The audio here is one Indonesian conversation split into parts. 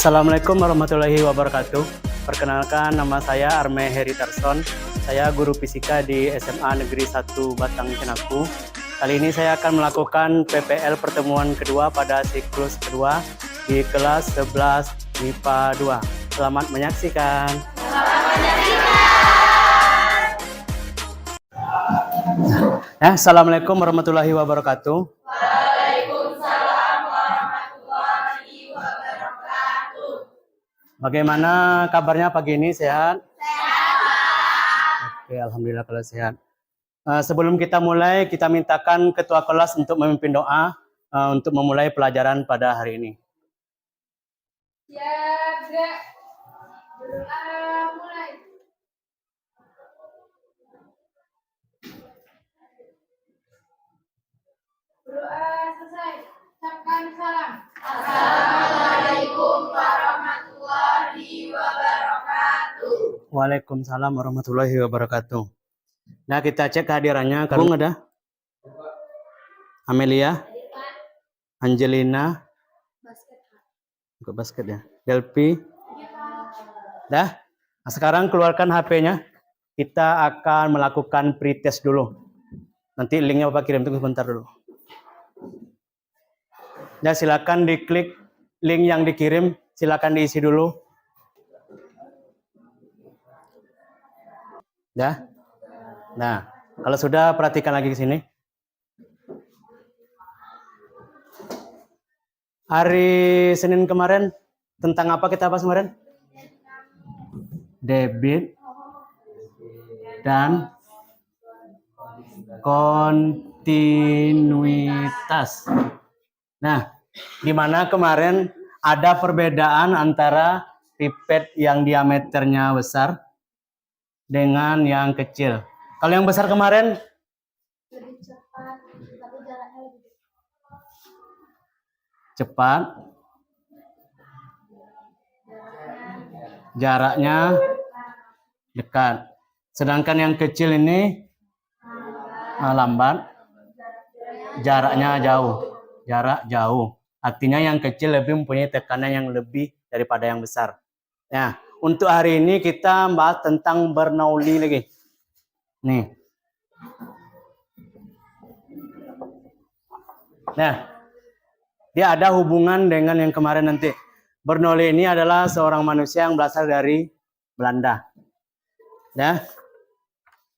Assalamualaikum warahmatullahi wabarakatuh. Perkenalkan, nama saya Arme Heri Tarson. Saya guru fisika di SMA Negeri 1 Batang Cenaku. Kali ini saya akan melakukan PPL pertemuan kedua pada siklus kedua di kelas 11 MIPA 2. Selamat menyaksikan. Assalamualaikum warahmatullahi wabarakatuh. Bagaimana kabarnya pagi ini? Sehat? Sehat. Oke, alhamdulillah kalau sehat. Sebelum kita mulai, kita mintakan ketua kelas untuk memimpin doa untuk memulai pelajaran pada hari ini. Siap, gerak. Berdoa mulai. Berdoa selesai. Ucapkan salam. Assalamualaikum warahmatullahi wabarakatuh. Waalaikumsalam warahmatullahi wabarakatuh. Nah, kita cek kehadirannya. Bung ada? Amelia? Angelina? Buka basket ya. Delphi? Dah? Nah, sekarang keluarkan HP-nya. Kita akan melakukan pretest dulu. Nanti linknya Bapak kirim, tunggu sebentar dulu. Nah, silakan diklik link yang dikirim, silakan diisi dulu. Dah? Nah, kalau sudah perhatikan lagi ke sini. Hari Senin kemarin tentang apa kita bahas kemarin? Debit dan kontinuitas. Nah, di mana kemarin ada perbedaan antara pipet yang diameternya besar dengan yang kecil. Kalau yang besar kemarin Lebih cepat, tapi jaraknya lebih cepat, jaraknya dekat. Sedangkan yang kecil ini lambat, jaraknya jauh. Jarak jauh. Artinya yang kecil lebih mempunyai tekanan yang lebih daripada yang besar. Nah, untuk hari ini kita bahas tentang Bernoulli lagi. Nih. Nah, dia ada hubungan dengan yang kemarin nanti. Bernoulli ini adalah seorang manusia yang berasal dari Belanda. Nah,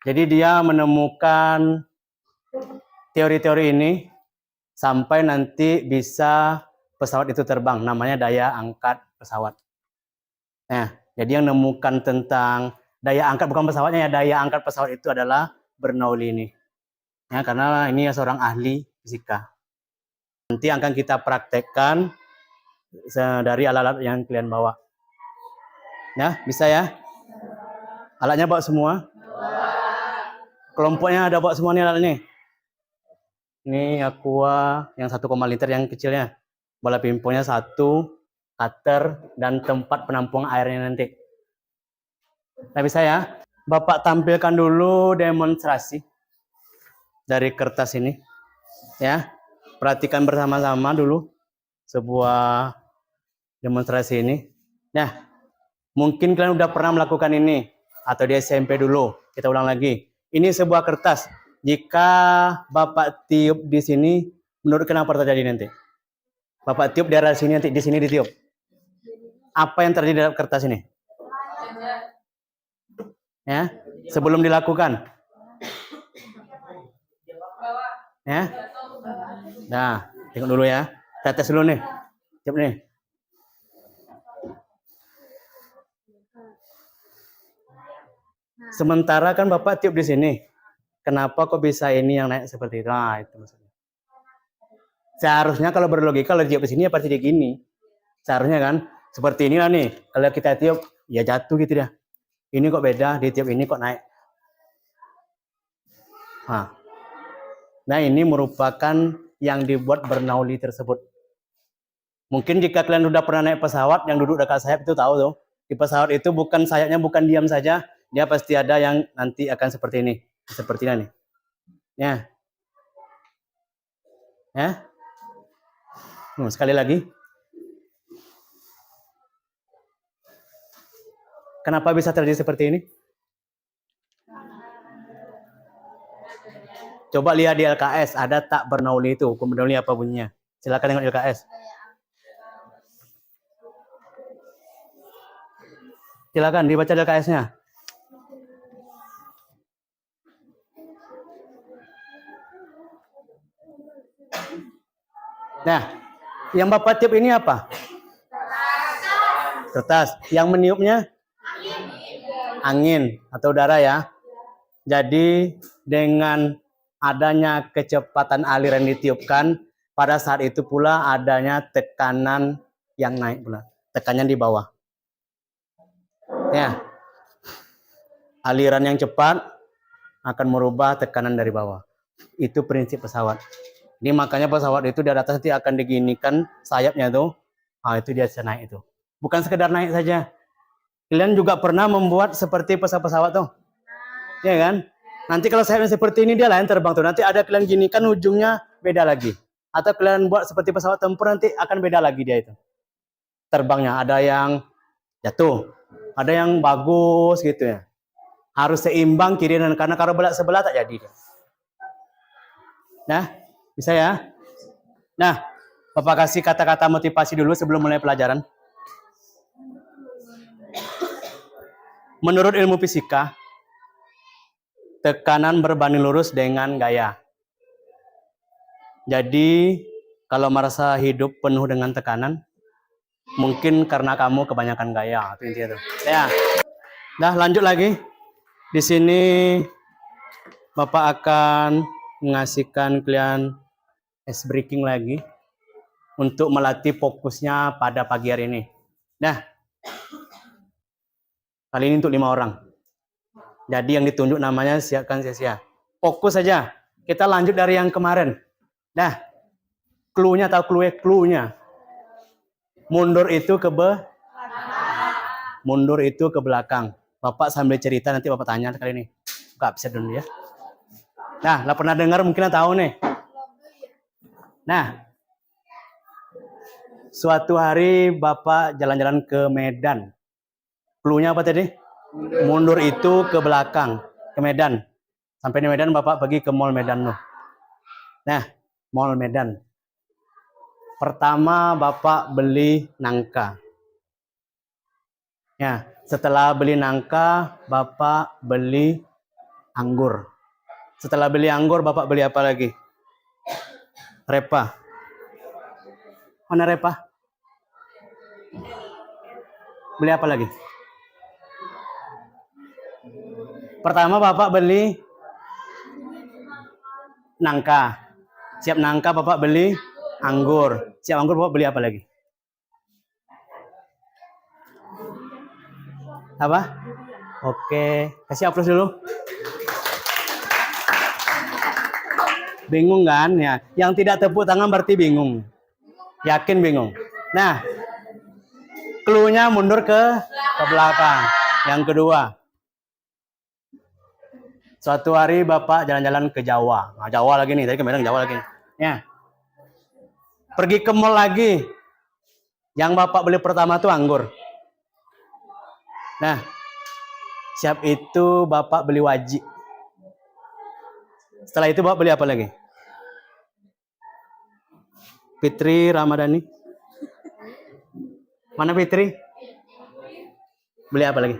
jadi dia menemukan teori-teori ini sampai nanti bisa pesawat itu terbang. Namanya daya angkat pesawat. Nah, jadi yang menemukan tentang daya angkat, bukan pesawatnya ya, daya angkat pesawat itu adalah Bernoulli ini. Ya, karena ini seorang ahli fisika. Nanti akan kita praktekkan dari alat-alat yang kalian bawa. Ya, bisa ya? Alatnya bawa semua? Kelompoknya ada bawa semua nih alat ini. Ini aqua yang 1,5 liter yang kecilnya. Bola pingpongnya 1, cutter, dan tempat penampung airnya nanti. Nah, bisa ya? Bapak tampilkan dulu demonstrasi dari kertas ini. Ya, perhatikan bersama-sama dulu sebuah demonstrasi ini. Nah, mungkin kalian udah pernah melakukan ini atau di SMP dulu. Kita ulang lagi. Ini sebuah kertas. Jika Bapak tiup di sini, menurut kenapa terjadi nanti? Bapak tiup di daerah sini, nanti di sini ditiup. Apa yang terjadi dalam kertas ini? Ya, sebelum dilakukan. Ya. Nah, tengok dulu ya. Kita tes dulu nih. Tiup nih. Sementara kan Bapak tiup di sini. Kenapa kok bisa ini yang naik seperti itu? Nah, itu maksudnya. Seharusnya kalau berlogika, kalau tiup di sini ya pasti dia gini. Seharusnya kan seperti inilah nih. Kalau kita tiup ya jatuh gitu dah. Ini kok beda, di tiup ini kok naik. Nah, ini merupakan yang dibuat Bernoulli tersebut. Mungkin jika kalian sudah pernah naik pesawat yang duduk dekat sayap itu tahu tuh. Di pesawat itu bukan sayapnya bukan diam saja, dia pasti ada yang nanti akan seperti ini. Seperti ini. Ya. Ya. Sekali lagi. Kenapa bisa terjadi seperti ini? Coba lihat di LKS, ada tak Bernoulli itu. Hukum Bernoulli apa bunyinya? Silakan tengok LKS. Silakan dibaca LKS-nya. Nah, yang Bapak tiup ini apa? Kertas. Yang meniupnya? Angin atau udara ya. Jadi dengan adanya kecepatan aliran ditiupkan, pada saat itu pula adanya tekanan yang naik pula. Tekanannya di bawah. Ya. Aliran yang cepat akan merubah tekanan dari bawah. Itu prinsip pesawat. Ini makanya pesawat itu dari atas nanti akan diginikan sayapnya tuh. Ah, itu dia bisa naik itu. Bukan sekedar naik saja. Kalian juga pernah membuat seperti pesawat-pesawat tuh. Ya kan? Nanti kalau sayapnya seperti ini dia lain terbang tuh. Nanti ada kalian ginikan ujungnya beda lagi. Atau kalian buat seperti pesawat tempur nanti akan beda lagi dia itu. Terbangnya ada yang jatuh, ada yang bagus gitu ya. Harus seimbang kiri dan kanan, kalau belak sebelah tak jadi dia. Nah, bisa ya? Nah, Bapak kasih kata-kata motivasi dulu sebelum mulai pelajaran. Menurut ilmu fisika, tekanan berbanding lurus dengan gaya. Jadi, kalau merasa hidup penuh dengan tekanan, mungkin karena kamu kebanyakan gaya. Itu intinya tuh. Ya. Nah, lanjut lagi. Di sini Bapak akan mengasihkan kalian ice breaking lagi untuk melatih fokusnya pada pagi hari ini. Nah, kali ini untuk 5 orang. Jadi yang ditunjuk namanya siapkan sia-sia. Fokus saja. Kita lanjut dari yang kemarin. Nah, clue-nya atau clue-nya. Mundur itu ke mundur itu ke belakang. Bapak sambil cerita nanti Bapak tanya kali ini. Buka absen dulu ya. Nah, lah pernah dengar mungkin tahu nih. Nah, suatu hari Bapak jalan-jalan ke Medan. Clue-nya apa tadi? Mundur itu ke belakang, ke Medan. Sampai di Medan Bapak pergi ke Mall Medan loh. Nah, Mall Medan. Pertama Bapak beli nangka. Ya, setelah beli nangka, Bapak beli anggur. Setelah beli anggur, Bapak beli apa lagi? Repa. Mana repa? Beli apa lagi? Pertama Bapak beli nangka. Siap nangka Bapak beli anggur. Siap anggur Bapak beli apa lagi? Apa? Oke, kasih aplaus dulu. Bingung kan? Ya, yang tidak tepuk tangan berarti bingung. Yakin bingung. Nah, clue-nya mundur ke belakang. Yang kedua, suatu hari Bapak jalan-jalan ke Jawa. Nah, Jawa lagi nih, tadi ke Medan Jawa lagi. Ya. Pergi ke mall lagi. Yang Bapak beli pertama tuh anggur. Nah, siap itu Bapak beli wajik. Setelah itu Bapak beli apa lagi? Fitri Ramadhani. Mana Fitri? Beli apa lagi?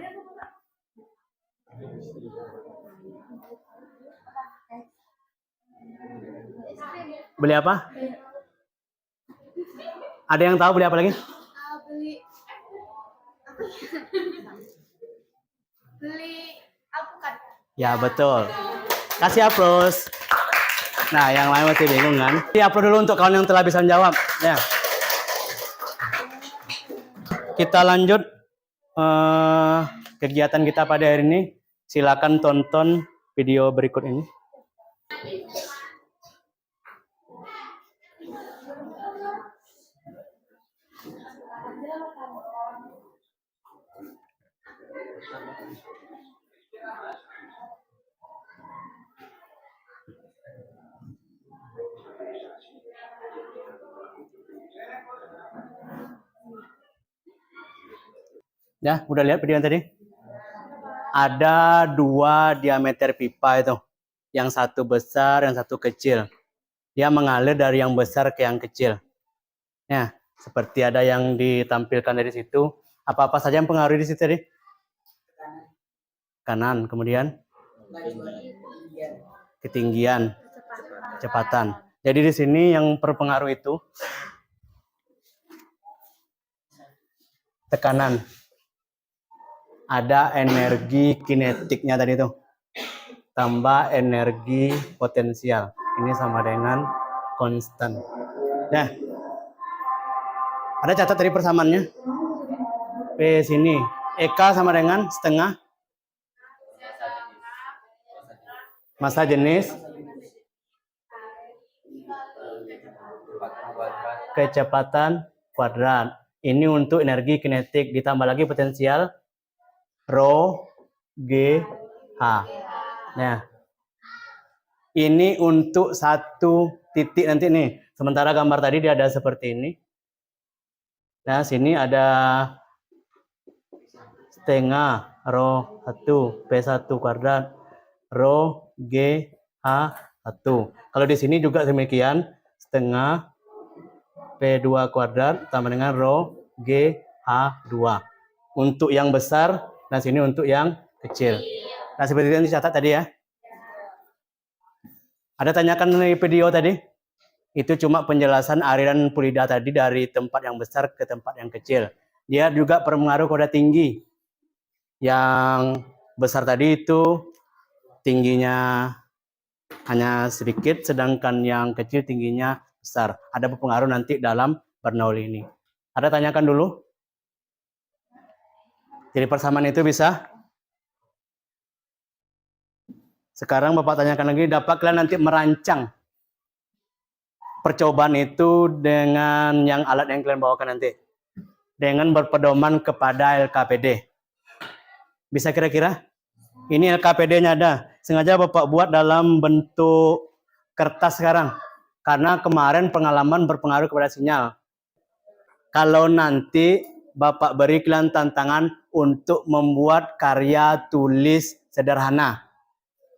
Beli apa? Ada yang tahu beli apa lagi? Beli alpukat. Ya betul. Kasih aplaus. Nah, yang lain masih bingung kan? Kasih aplaus dulu untuk kawan yang telah bisa menjawab. Ya. Kita lanjut kegiatan kita pada hari ini. Silakan tonton video berikut ini. Ya, udah lihat video yang tadi? ada dua diameter pipa itu. Yang satu besar, yang satu kecil. Dia mengalir dari yang besar ke yang kecil. Ya, seperti ada yang ditampilkan dari situ. Apa-apa saja yang pengaruh di situ tadi? Kanan, kemudian ketinggian, kecepatan. Jadi di sini yang berpengaruh itu tekanan. Ada energi kinetiknya tadi itu. Tambah energi potensial. Ini sama dengan konstan. Nah, ada catat dari persamaannya. P sini. EK sama dengan setengah massa jenis kecepatan kuadrat. Ini untuk energi kinetik. Ditambah lagi potensial Rho G H. Nah, ini untuk satu titik nanti nih. Sementara gambar tadi dia ada seperti ini. Nah, sini ada setengah Rho 1 P1 kuadrat Rho G H 1. Kalau di sini juga demikian, setengah P2 kuadrat tambah dengan Rho G H 2. Untuk yang besar, dan sini untuk yang kecil. Nah, seperti itu yang dicatat tadi ya. Ada tanyakan di video tadi? Itu cuma penjelasan aliran fluida tadi dari tempat yang besar ke tempat yang kecil. Dia juga berpengaruh pada tinggi. Yang besar tadi itu tingginya hanya sedikit, sedangkan yang kecil tingginya besar. Ada berpengaruh nanti dalam Bernoulli ini. Ada tanyakan dulu? Jadi persamaan itu bisa? Sekarang Bapak tanyakan lagi, dapat kalian nanti merancang percobaan itu dengan yang alat yang kalian bawakan nanti. Dengan berpedoman kepada LKPD. Bisa kira-kira? Ini LKPD-nya ada. Sengaja Bapak buat dalam bentuk kertas sekarang. Karena kemarin pengalaman berpengaruh kepada sinyal. Kalau nanti Bapak beri kalian tantangan untuk membuat karya tulis sederhana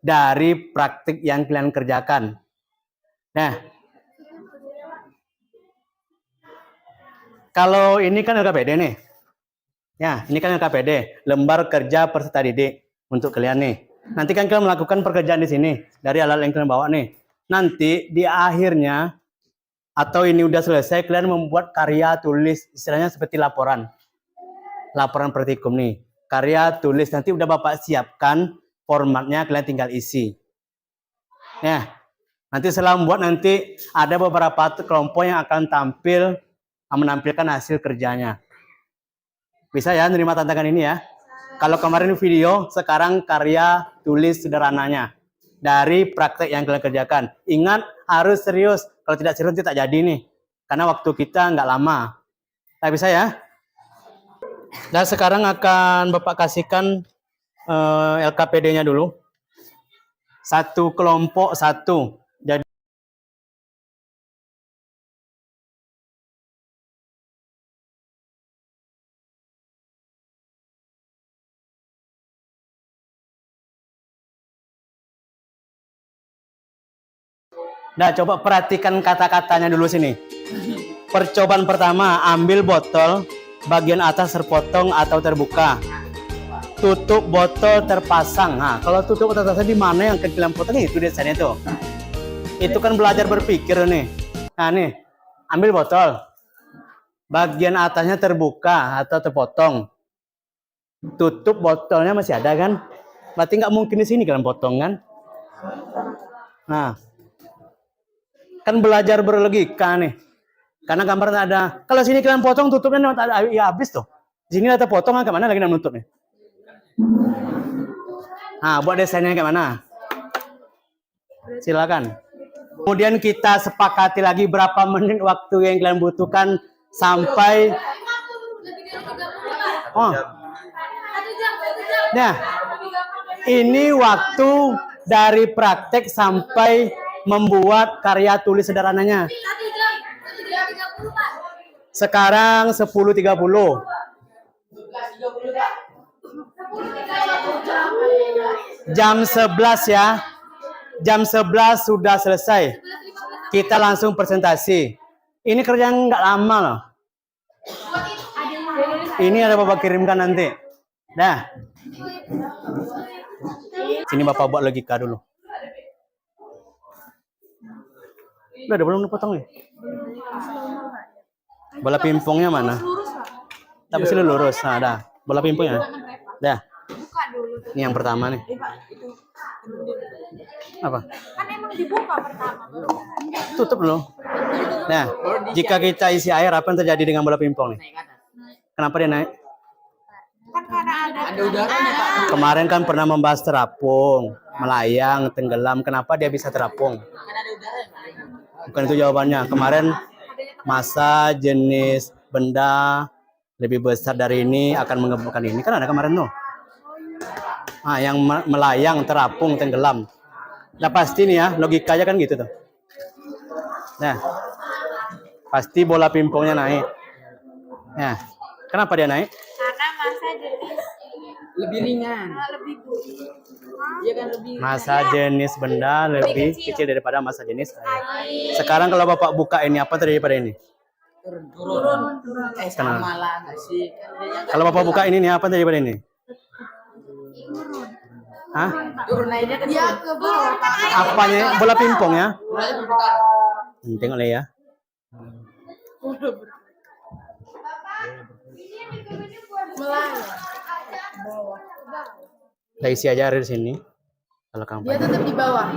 dari praktik yang kalian kerjakan. Nah, kalau ini kan LKPD nih. Ya, ini kan LKPD, lembar kerja peserta didik untuk kalian nih. Nanti kan kalian melakukan pekerjaan di sini dari alat yang kalian bawa nih. Nanti di akhirnya atau ini udah selesai, kalian membuat karya tulis, istilahnya seperti laporan. Laporan praktikum nih. Karya tulis nanti udah Bapak siapkan formatnya, kalian tinggal isi. Ya, nanti setelah membuat nanti ada beberapa kelompok yang akan tampil menampilkan hasil kerjanya. Bisa ya menerima tantangan ini ya. Kalau kemarin video, sekarang karya tulis sederhananya dari praktek yang kalian kerjakan. Ingat harus serius. Kalau tidak serius tidak jadi nih. Karena waktu kita nggak lama. Nah, bisa ya. Dan sekarang akan Bapak kasihkan LKPD-nya dulu. Satu kelompok satu. Jadi nah, coba perhatikan kata-katanya dulu sini. Percobaan pertama, ambil botol, bagian atas terpotong atau terbuka. Tutup botol terpasang. Nah, kalau tutup botol terpasang di mana yang kalian potong itu desainnya tuh. Itu kan belajar berpikir nih. Nah, nih, ambil botol. Bagian atasnya terbuka atau terpotong. Tutup botolnya masih ada kan? Berarti nggak mungkin di sini kalian potong kan? Nah, kan belajar berlogika nih. Karena gambarnya ada. Kalau sini kalian potong, tutupnya ya habis tuh. Di sini ada potong, ke mana lagi nutupnya? Nah, buat desainnya kayak mana? Silakan. Kemudian kita sepakati lagi berapa menit waktu yang kalian butuhkan sampai. Oh. Nah, ini waktu dari praktek sampai membuat karya tulis sederhananya. Sekarang 10.30. Jam 11 ya. Jam 11 sudah selesai. Kita langsung presentasi. Ini kerjaan nggak lama loh. Ini ada Bapak kirimkan nanti. Dah. Sini Bapak buat logika dulu. Udah belum dipotong nih. Bola pingpongnya mana? Tak mesti lurus. Nah, dah. Bola pingpongnya. Dah. Buka dulu. Ini yang pertama nih. Pak, itu. Apa? Kan emang dibuka pertama. Tutup dulu. Nah, jika kita isi air, apa yang terjadi dengan bola pingpong nih? Kenapa dia naik? Kan karena ada udaranya, Pak. Kemarin kan pernah membahas terapung, melayang, tenggelam. Kenapa dia bisa terapung? Kan ada udaranya, Pak. Bukan itu jawabannya. Kemarin massa jenis benda lebih besar dari ini akan mengemburkan ini. Kan ada kemarin tuh. Nah, yang melayang, terapung, tenggelam. Nah pasti nih ya, logikanya kan gitu tuh. Nah, pasti bola pingpongnya naik. Nah, kenapa dia naik? Karena masa jenis lebih ringan. lebih bumi. Iya kan lebih Massa jenis benda lebih kecil daripada massa jenis air. Sekarang kalau Bapak buka ini, apa terjadi pada ini? turun. Sama lah nggak sih? Kan dia nggak Kalau Bapak buka ini nih, apa terjadi pada ini? Hah? turun aja kan. Dia ke bawah. Apanya? Bola pingpong ya? Mulai berputar. Tengok lah ya. Melayang. Kita isi aja air di sini. Kalau kamu Dia tetap di bawah.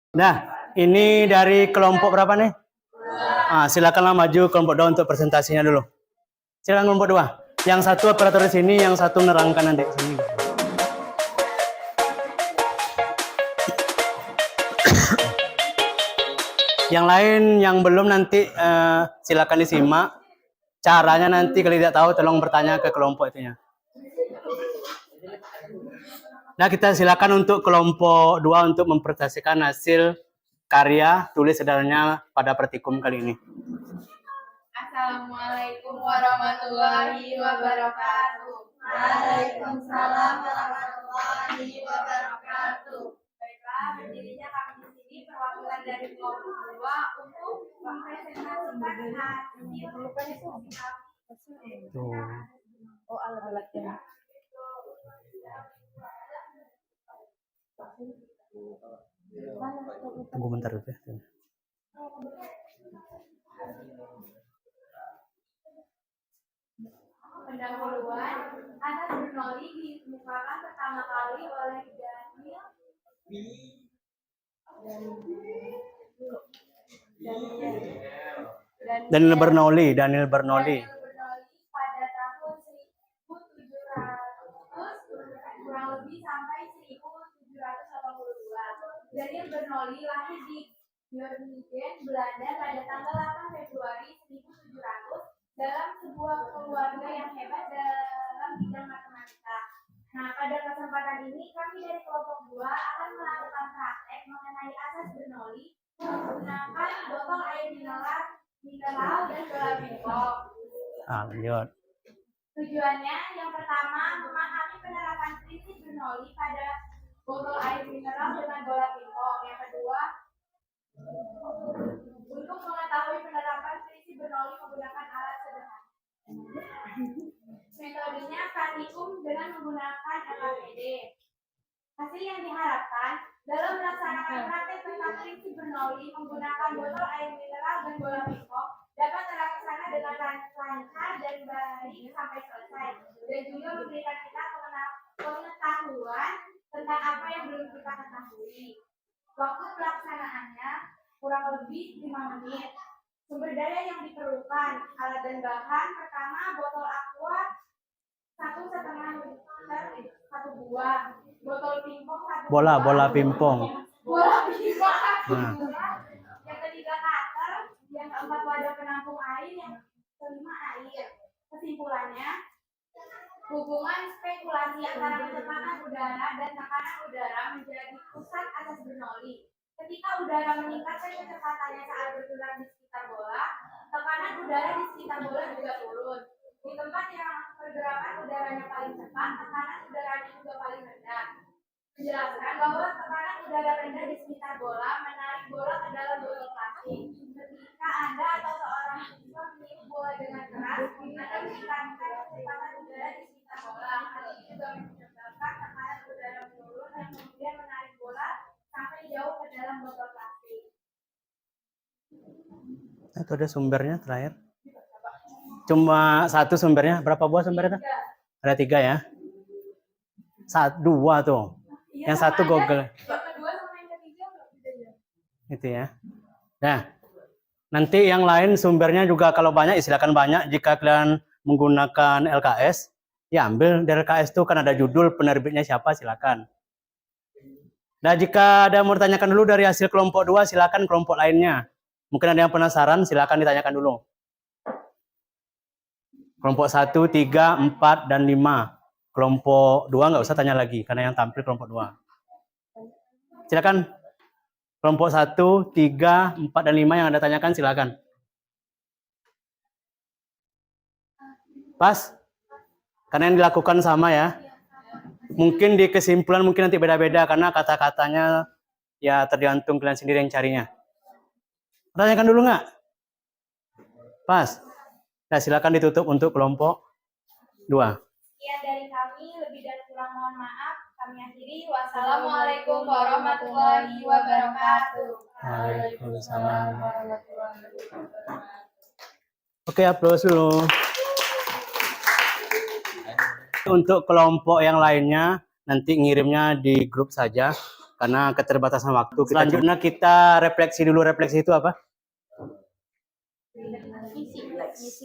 Nah, ini dari kelompok berapa nih? Silakanlah maju kelompok 2 untuk presentasinya dulu. Silakan kelompok 2. Yang satu operator di sini, yang satu nerangkan nanti di sini. Yang lain yang belum nanti silakan disimak. Caranya nanti kalau tidak tahu tolong bertanya ke kelompok itunya. Nah, kita silakan untuk kelompok 2 untuk mempresentasikan hasil karya tulis sederhananya pada praktikum kali ini. Assalamualaikum warahmatullahi wabarakatuh. Waalaikumsalam warahmatullahi wabarakatuh. Baiklah, berdirinya kami di sini perwakilan dari kelompok 2 untuk mempresentasikan hasil Tuh. Oh, alat-alatnya. Tunggu bentar dulu ya. Pendahuluan atas Bernoulli dikemukakan pertama kali oleh Daniel Bernoulli. Daniel Bernoulli pada tahun 1700 kurang lebih sampai 1782. Daniel Bernoulli lahir di Groningen, Belanda pada tanggal 8 Februari 1700 dalam sebuah keluarga yang hebat dalam bidang matematika. Nah, pada kesempatan ini kami dari kelompok 2 akan melakukan praktek mengenai asas Bernoulli menggunakan botol air mineral dan bola pingpong. Lanjut. Tujuannya yang pertama memahami penerapan prinsip Bernoulli pada botol air mineral dengan bola pingpong. Yang kedua, untuk mengetahui penerapan prinsip Bernoulli menggunakan alat sederhana. Metodenya praktikum dengan menggunakan LKPD. Hasil yang diharapkan dalam melaksanakan praktek tentang prinsip Bernoulli menggunakan botol air mineral dan bola pingpong dapat terlaksana dengan lancar dan baik sampai selesai, dan juga memberikan kita pengetahuan tentang apa yang belum kita ketahui. Waktu pelaksanaannya kurang lebih 5 menit. Sumber daya yang diperlukan, alat dan bahan, pertama botol aqua 1,5 liter 1 buah, botol pingpong 1 Bola buah, pingpong. bola pingpong 1 Nah. buah, yang ketiga cutter, yang keempat wadah penampung air, yang kelima air. Kesimpulannya, hubungan spekulasi antara kecepatan udara dan tekanan udara menjadi pusat asas Bernoulli. Ketika udara meningkatkan kecepatannya saat bergerak di sekitar bola, tekanan udara di sekitar bola juga turun. Di tempat yang pergerakan udaranya paling cepat, tekanan udaranya juga paling rendah. Menjelaskan bahwa tekanan udara rendah di sekitar bola menarik bola ke dalam botol plastik. Ketika Anda atau seorang siswa meniup bola dengan keras, Anda meningkatkan kecepatan udara di sekitar bola. Hal ini juga menyebabkan tekanan udara menurun dan kemudian menarik bola sampai jauh ke dalam botol plastik. Itu ada sumbernya terakhir. Cuma satu sumbernya. Berapa buah sumbernya? Ada 3 ya. 2 tuh. Yang satu Google. Yang kedua sama yang ketiga nggak beda. Itu ya. Nah, nanti yang lain sumbernya juga kalau banyak silakan banyak. Jika kalian menggunakan LKS, ya ambil dari LKS itu kan ada judul penerbitnya siapa silakan. Nah, jika ada mau ditanyakan dulu dari hasil kelompok 2, silakan kelompok lainnya. Mungkin ada yang penasaran, silakan ditanyakan dulu. Kelompok 1, 3, 4, dan 5. Kelompok 2 nggak usah tanya lagi, karena yang tampil kelompok 2. Silakan. Kelompok 1, 3, 4, dan 5 yang Anda tanyakan, silakan. Pas? Karena yang dilakukan sama ya. Mungkin di kesimpulan mungkin nanti beda-beda, karena kata-katanya ya tergantung kalian sendiri yang carinya. Tanyakan dulu nggak? Pas? Nah, silakan ditutup untuk kelompok 2. Sekian dari kami, lebih dan kurang mohon maaf. Kami akhiri. Wassalamualaikum warahmatullahi wabarakatuh. Waalaikumsalam. Oke, aplaus dulu. Untuk kelompok yang lainnya, nanti ngirimnya di grup saja, karena keterbatasan waktu. Selanjutnya kita refleksi dulu. Refleksi itu apa?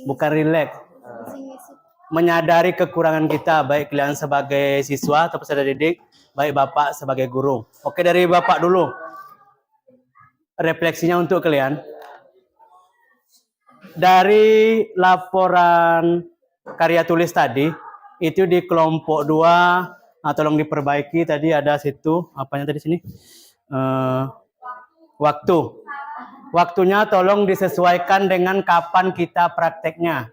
Bukan relax. Menyadari kekurangan kita, baik kalian sebagai siswa atau peserta didik, baik Bapak sebagai guru. Oke, dari Bapak dulu. Refleksinya untuk kalian. Dari laporan karya tulis tadi, itu di kelompok 2, tolong diperbaiki, tadi ada situ, apanya tadi sini? Waktu. Waktunya tolong disesuaikan dengan kapan kita prakteknya.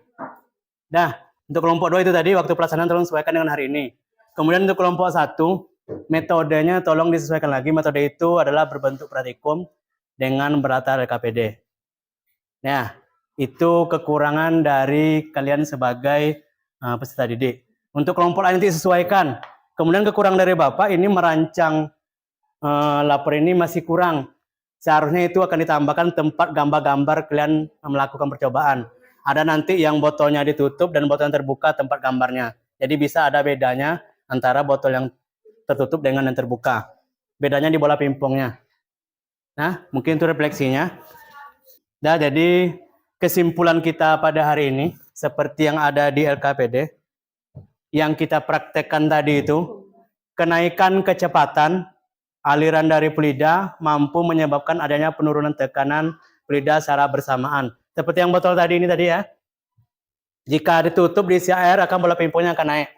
Nah, untuk kelompok 2 itu tadi, waktu pelaksanaan tolong disesuaikan dengan hari ini. Kemudian untuk kelompok 1, metodenya tolong disesuaikan lagi. Metode itu adalah berbentuk praktikum dengan beratar LKPD. Nah, itu kekurangan dari kalian sebagai peserta didik. Untuk kelompok lain nanti sesuaikan. Kemudian kekurangan dari Bapak ini merancang lapor ini masih kurang. Seharusnya itu akan ditambahkan tempat gambar-gambar kalian melakukan percobaan. Ada nanti yang botolnya ditutup dan botol yang terbuka tempat gambarnya. Jadi bisa ada bedanya antara botol yang tertutup dengan yang terbuka. Bedanya di bola pingpongnya. Nah, mungkin itu refleksinya. Nah, jadi kesimpulan kita pada hari ini, seperti yang ada di LKPD, yang kita praktekkan tadi itu, kenaikan kecepatan aliran dari pelida mampu menyebabkan adanya penurunan tekanan pelida secara bersamaan. Seperti yang botol tadi ini tadi ya. Jika ditutup diisi air, akan bola pingpongnya akan naik.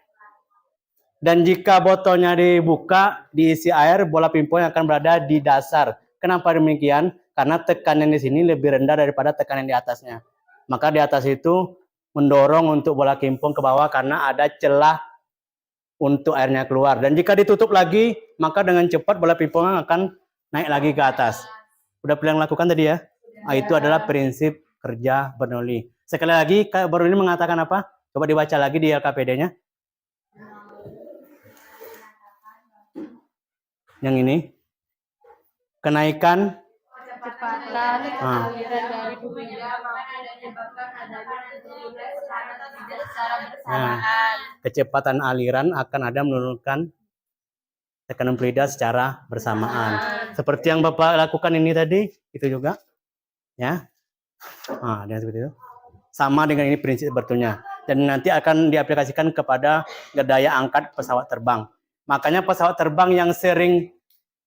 Dan jika botolnya dibuka, diisi air, bola pingpong akan berada di dasar. Kenapa demikian? Karena tekanan di sini lebih rendah daripada tekanan di atasnya. Maka di atas itu mendorong untuk bola pingpong ke bawah karena ada celah untuk airnya keluar. Dan jika ditutup lagi, maka dengan cepat bola pingpong akan naik lagi ke atas. Udah pernah lakukan tadi ya? Nah, itu adalah prinsip kerja Bernoulli. Sekali lagi, Bernoulli mengatakan apa? Coba dibaca lagi di LKPD-nya. Yang ini. Kenaikan Kecepatan aliran dari pelida menyebabkan adanya pelida secara bersamaan. Nah, kecepatan aliran akan ada menurunkan tekanan pelida secara bersamaan. Seperti yang Bapak lakukan ini tadi, itu juga. Ya. Nah, dengan seperti itu. Sama dengan ini prinsip sebetulnya. Dan nanti akan diaplikasikan kepada daya angkat pesawat terbang. Makanya pesawat terbang yang sering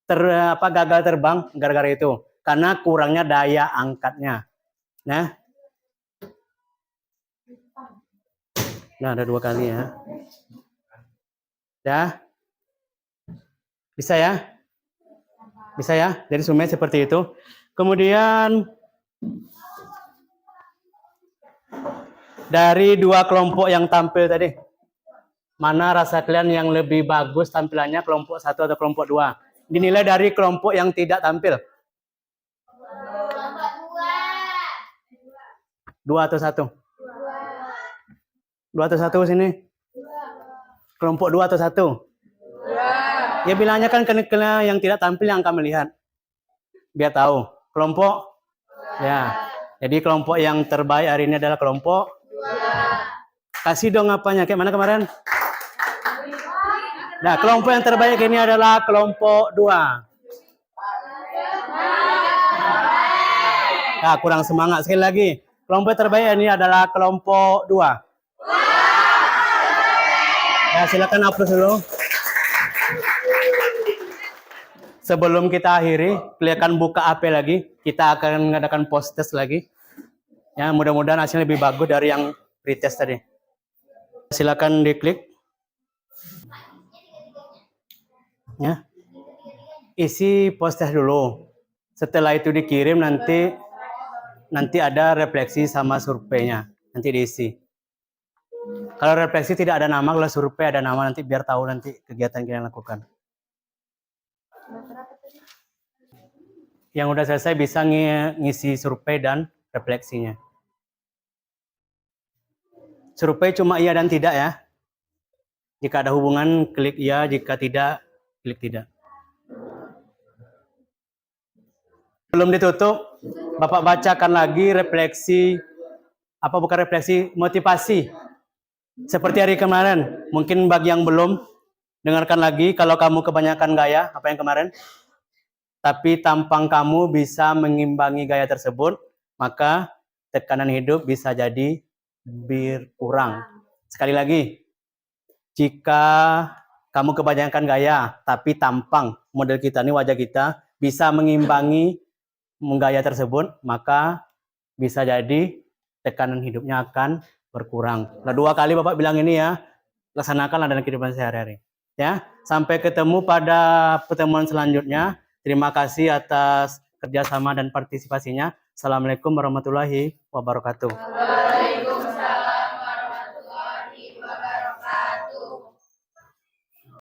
gagal terbang gara-gara itu. Karena kurangnya daya angkatnya. Nah, ada 2 kali ya. Ya. Bisa ya? Bisa ya? Jadi sume seperti itu. Kemudian dari dua kelompok yang tampil tadi, mana rasa kalian yang lebih bagus tampilannya, kelompok 1 atau kelompok 2? Dinilai dari kelompok yang tidak tampil. Kelompok 2 atau 1? 2 atau 1 sini? Kelompok 2 atau 1? Ya bilangnya kan kena yang tidak tampil yang kami lihat. Biar tahu. Kelompok? Ya. Jadi kelompok yang terbaik hari ini adalah kelompok? Kasih dong apanya. Kayak mana kemarin? Nah, kelompok yang terbaik ini adalah kelompok 2. Nah, kurang semangat. Sekali lagi. Kelompok terbaik ini adalah kelompok 2. Ya, silakan aplaus dulu. Sebelum kita akhiri, kalian buka AP lagi. Kita akan mengadakan post test lagi. Ya, mudah-mudahan hasilnya lebih bagus dari yang pretest tadi. Silakan diklik. Ya. Isi post test dulu. Setelah itu dikirim nanti ada refleksi sama surveinya. Nanti diisi. Kalau refleksi tidak ada nama, kalau survei ada nama, nanti biar tahu nanti kegiatan kalian lakukan. Yang udah selesai bisa ngisi survei dan refleksinya. Survei cuma iya dan tidak ya. Jika ada hubungan, klik iya. Jika tidak, klik tidak. Belum ditutup, Bapak bacakan lagi refleksi, bukan refleksi, motivasi. Seperti hari kemarin, mungkin bagi yang belum, dengarkan lagi. Kalau kamu kebanyakan gaya, apa yang kemarin? Tapi tampang kamu bisa mengimbangi gaya tersebut, maka tekanan hidup bisa jadi berkurang. Sekali lagi, jika kamu kebanyakan gaya, tapi tampang, model kita ini, wajah kita, bisa mengimbangi gaya tersebut, maka bisa jadi tekanan hidupnya akan berkurang. Nah, 2 kali Bapak bilang ini ya, laksanakanlah dalam kehidupan sehari-hari. Ya, sampai ketemu pada pertemuan selanjutnya. Terima kasih atas kerjasama dan partisipasinya. Assalamualaikum warahmatullahi wabarakatuh.